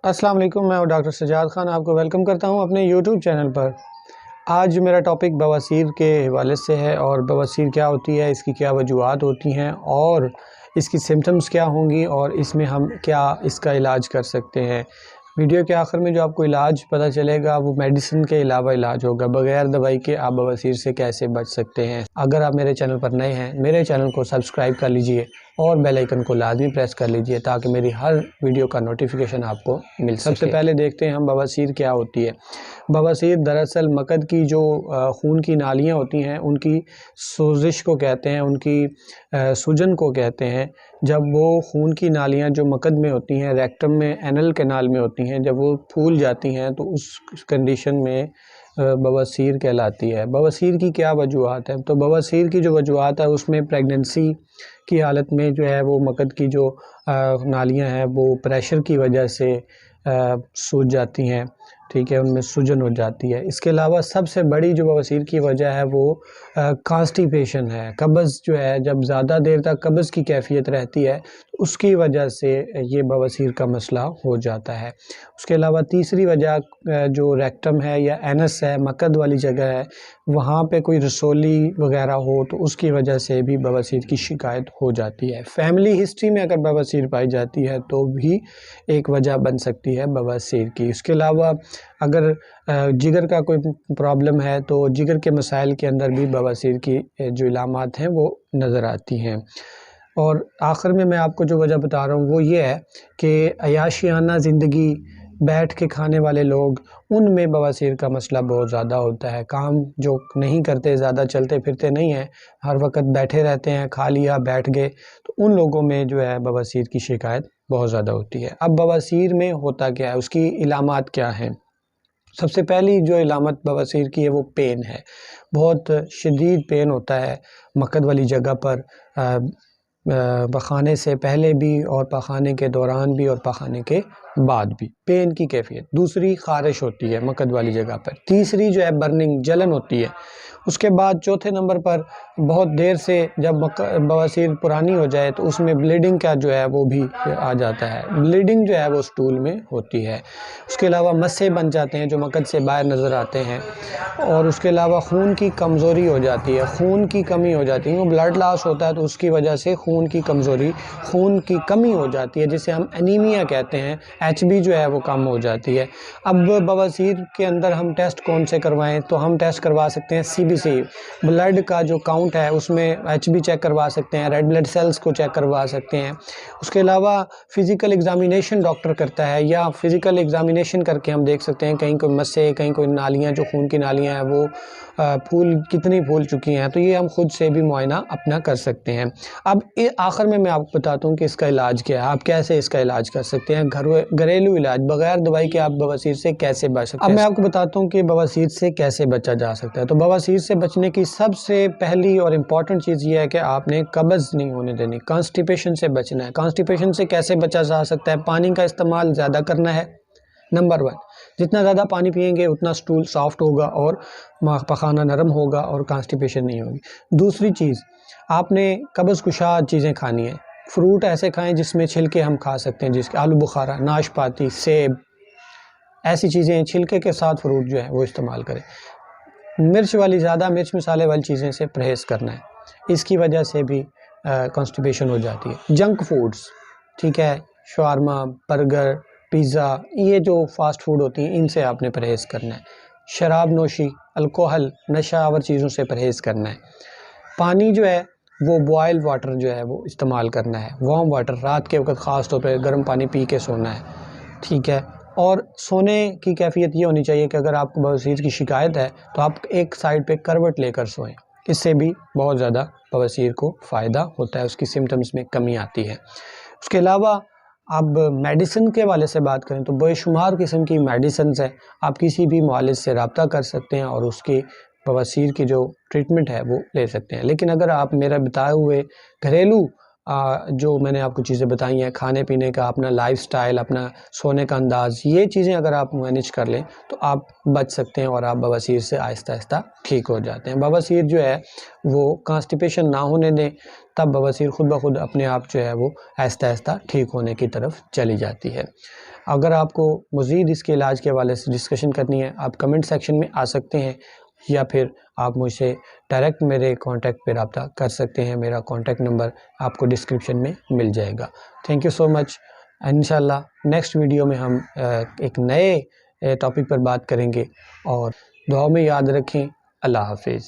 अस्सलाम वालेकुम, मैं डॉक्टर सजाद ख़ान आपको वेलकम करता हूं अपने यूट्यूब चैनल पर। आज मेरा टॉपिक बवासीर के हवाले से है और बवासीर क्या होती है, इसकी क्या वजूहात होती हैं और इसकी सिम्टम्स क्या होंगी और इसमें हम क्या इसका इलाज कर सकते हैं। वीडियो के आखिर में जो आपको इलाज पता चलेगा वो मेडिसिन के अलावा इलाज होगा। बग़ैर दवाई के आप बवासीर से कैसे बच सकते हैं। अगर आप मेरे चैनल पर नए हैं, मेरे चैनल को सब्सक्राइब कर लीजिए और बेल आइकन को लाजमी प्रेस कर लीजिए ताकि मेरी हर वीडियो का नोटिफिकेशन आपको मिल सके। सबसे पहले देखते हैं हम बवासीर क्या होती है। बवासीर दरअसल मकद की जो खून की नालियाँ होती हैं उनकी सोजिश को कहते हैं, उनकी सूजन को कहते हैं। जब वो खून की नालियाँ जो मकद में होती हैं, रेक्टम में, एनल कैनाल में होती हैं, जब वो फूल जाती हैं तो उस कंडीशन में बवासीर कहलाती है। बवासीर की क्या वजूहात है? तो बवासीर की जो वजूहात है उसमें प्रेगनेंसी की हालत में जो है वो मकद की जो नालियाँ हैं वो प्रेशर की वजह से सूज जाती हैं, ठीक है, उनमें सूजन हो जाती है। इसके अलावा सबसे बड़ी जो बवासीर की वजह है वो कॉन्स्टिपेशन है। कब्ज़ जो है, जब ज़्यादा देर तक कब्ज़ की कैफ़ियत रहती है उसकी वजह से ये बवासीर का मसला हो जाता है। उसके अलावा तीसरी वजह जो रेक्टम है या एनस है, मकद वाली जगह है, वहाँ पे कोई रसोली वगैरह हो तो उसकी वजह से भी बवासीर की शिकायत हो जाती है। फैमिली हिस्ट्री में अगर बवासीर पाई जाती है तो भी एक वजह बन सकती है बवासीर की। इसके अलावा अगर जिगर का कोई प्रॉब्लम है तो जिगर के मसाइल के अंदर भी बवासीर की जो इलामात हैं वो नज़र आती हैं। और आखिर में मैं आपको जो वजह बता रहा हूँ वो ये है कि अयाशियाना ज़िंदगी, बैठ के खाने वाले लोग, उनमें बवासीर का मसला बहुत ज़्यादा होता है। काम जो नहीं करते, ज़्यादा चलते फिरते नहीं हैं, हर वक्त बैठे रहते हैं, खा लिया बैठ गए, तो उन लोगों में जो है बवासीर की शिकायत बहुत ज़्यादा होती है। अब बवासीर में होता क्या है, उसकी इलामात क्या हैं? सबसे पहली जो इलामत बवासीर की है वो पेन है। बहुत शदीद पेन होता है मकद वाली जगह पर, पखाने से पहले भी और पखाने के दौरान भी और पखाने के बाद भी पेन की कैफियत। दूसरी ख़ारिश होती है मकद वाली जगह पर। तीसरी जो है बर्निंग, जलन होती है। उसके बाद चौथे नंबर पर बहुत देर से जब बवासीर पुरानी हो जाए तो उसमें ब्लीडिंग का जो है वो भी आ जाता है। ब्लीडिंग जो है वो स्टूल में होती है। उसके अलावा मस्से बन जाते हैं जो मकद से बाहर नज़र आते हैं। और उसके अलावा खून की कमज़ोरी हो जाती है, खून की कमी हो जाती है। वो ब्लड लॉस होता है तो उसकी वजह से खून की कमज़ोरी, खून की कमी हो जाती है जिसे हम एनीमिया कहते हैं। एचबी जो है वो कम हो जाती है। अब बवासीर के अंदर हम टेस्ट कौन से करवाएं? तो हम टेस्ट करवा सकते हैं सीबीसी, ब्लड का जो काउंट है उसमें एचबी चेक करवा सकते हैं, रेड ब्लड सेल्स को चेक करवा सकते हैं। उसके अलावा फ़िज़िकल एग्ज़ामिनेशन डॉक्टर करता है, या फ़िज़िकल एग्ज़ामिनेशन करके हम देख सकते हैं कहीं कोई मस्से, कहीं कोई नालियाँ, जो खून की नालियाँ हैं वो कितनी फूल चुकी हैं, तो ये हम खुद से भी मुआयना अपना कर सकते हैं। अब आखिर में मैं आपको बताता हूँ कि इसका इलाज क्या है, आप कैसे इसका इलाज कर सकते हैं। घरेलू इलाज बगैर दवाई के आप बवासीर से कैसे बच सकते हैं। अब मैं आपको बताता हूँ कि बवासीर से कैसे बचा जा सकता है। तो बवासीर से बचने की सबसे पहली और इम्पॉर्टेंट चीज़ ये है कि आपने कब्ज़ नहीं होने देनी, कॉन्स्टिपेशन से बचना है। कॉन्स्टिपेशन से कैसे बचा जा सकता है? पानी का इस्तेमाल ज़्यादा करना है, नंबर 1। जितना ज़्यादा पानी पिएंगे उतना स्टूल सॉफ्ट होगा और पखाना नरम होगा और कॉन्स्टिपेशन नहीं होगी। दूसरी चीज़, आपने कब्ज़ कुशा चीज़ें खानी है। फ्रूट ऐसे खाएं जिसमें छिलके हम खा सकते हैं, जिसके आलू बुखारा, नाशपाती, सेब, ऐसी चीज़ें छिलके के साथ फ्रूट जो है वो इस्तेमाल करें। मिर्च वाली, ज़्यादा मिर्च मसाले वाली चीज़ें से परहेज़ करना है, इसकी वजह से भी कॉन्स्टिपेशन हो जाती है। जंक फूड्स, ठीक है, शवारमा, बर्गर, पिज़्ज़ा, ये जो फास्ट फूड होती हैं इनसे आपने परहेज़ करना है। शराब नोशी, अल्कोहल, नशा आवर चीज़ों से परहेज़ करना है। पानी जो है वो बॉयल वाटर जो है वो इस्तेमाल करना है, वार्म वाटर, रात के वक्त ख़ास तौर पे गर्म पानी पी के सोना है, ठीक है। और सोने की कैफियत ये होनी चाहिए कि अगर आपको बवासीर की शिकायत है तो आप एक साइड पे करवट लेकर सोएं। इससे भी बहुत ज़्यादा बवासीर को फ़ायदा होता है, उसकी सिम्टम्स में कमी आती है। उसके अलावा अब मेडिसिन के वाले से बात करें तो बेशुमार किस्म की मेडिसिन्स हैं। आप किसी भी मुआलिज से रब्ता कर सकते हैं और उसकी बवासीर की जो ट्रीटमेंट है वो ले सकते हैं। लेकिन अगर आप मेरा बताए हुए घरेलू जो मैंने आपको चीज़ें बताई हैं, खाने पीने का, अपना लाइफस्टाइल, अपना सोने का अंदाज़, ये चीज़ें अगर आप मैनेज कर लें तो आप बच सकते हैं और आप बवासीर से आहिस्ता आहिस्ता ठीक हो जाते हैं। बवासीर जो है वो कॉन्स्टिपेशन ना होने दें, तब बवासीर खुद ब खुद अपने आप जो है वो आहिस्ता आहिस्ता ठीक होने की तरफ चली जाती है। अगर आपको मज़ीद इसके इलाज के हवाले से डिस्कशन करनी है, आप कमेंट सेक्शन में आ सकते हैं या फिर आप मुझसे डायरेक्ट मेरे कांटेक्ट पे रब्ता कर सकते हैं। मेरा कांटेक्ट नंबर आपको डिस्क्रिप्शन में मिल जाएगा। Thank you so much. इंशाल्लाह नेक्स्ट वीडियो में हम एक नए टॉपिक पर बात करेंगे और दुआ में याद रखें। अल्लाह हाफिज़।